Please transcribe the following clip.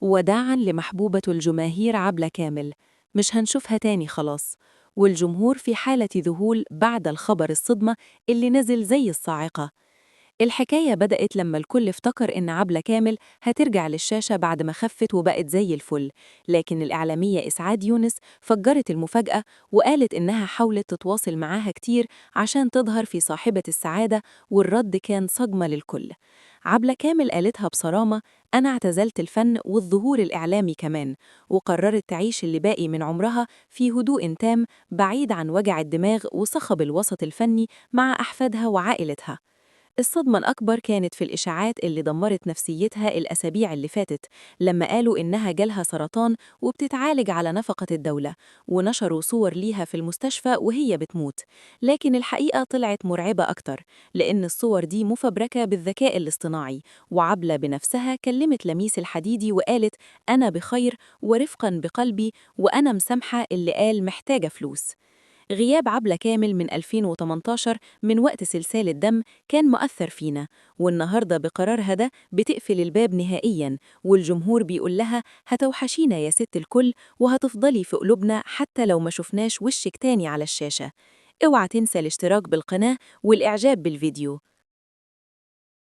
وداعاً لمحبوبة الجماهير عبلة كامل، مش هنشوفها تاني خلاص. والجمهور في حالة ذهول بعد الخبر الصدمة اللي نزل زي الصاعقة. الحكاية بدأت لما الكل افتكر إن عبلة كامل هترجع للشاشة بعد ما خفت وبقت زي الفل، لكن الإعلامية إسعاد يونس فجرت المفاجأة وقالت إنها حاولت تتواصل معاها كتير عشان تظهر في صاحبة السعادة، والرد كان صدمة للكل. عبلة كامل قالتها بصرامة: أنا اعتزلت الفن والظهور الإعلامي كمان، وقررت تعيش اللي باقي من عمرها في هدوء تام بعيد عن وجع الدماغ وصخب الوسط الفني مع أحفادها وعائلتها. الصدمة الأكبر كانت في الإشاعات اللي دمرت نفسيتها الأسابيع اللي فاتت، لما قالوا إنها جالها سرطان وبتتعالج على نفقة الدولة، ونشروا صور ليها في المستشفى وهي بتموت. لكن الحقيقة طلعت مرعبة أكتر، لأن الصور دي مفبركة بالذكاء الاصطناعي. وعبلة بنفسها كلمت لميس الحديدي وقالت: أنا بخير ورفقا بقلبي، وأنا مسامحة اللي قال محتاجة فلوس. غياب عبلة كامل من 2018 من وقت سلسال الدم كان مؤثر فينا، والنهاردة بقرارها ده بتقفل الباب نهائياً، والجمهور بيقول لها: هتوحشينا يا ست الكل، وهتفضلي في قلوبنا حتى لو ما شفناش وشك تاني على الشاشة. اوعى تنسى الاشتراك بالقناة والإعجاب بالفيديو.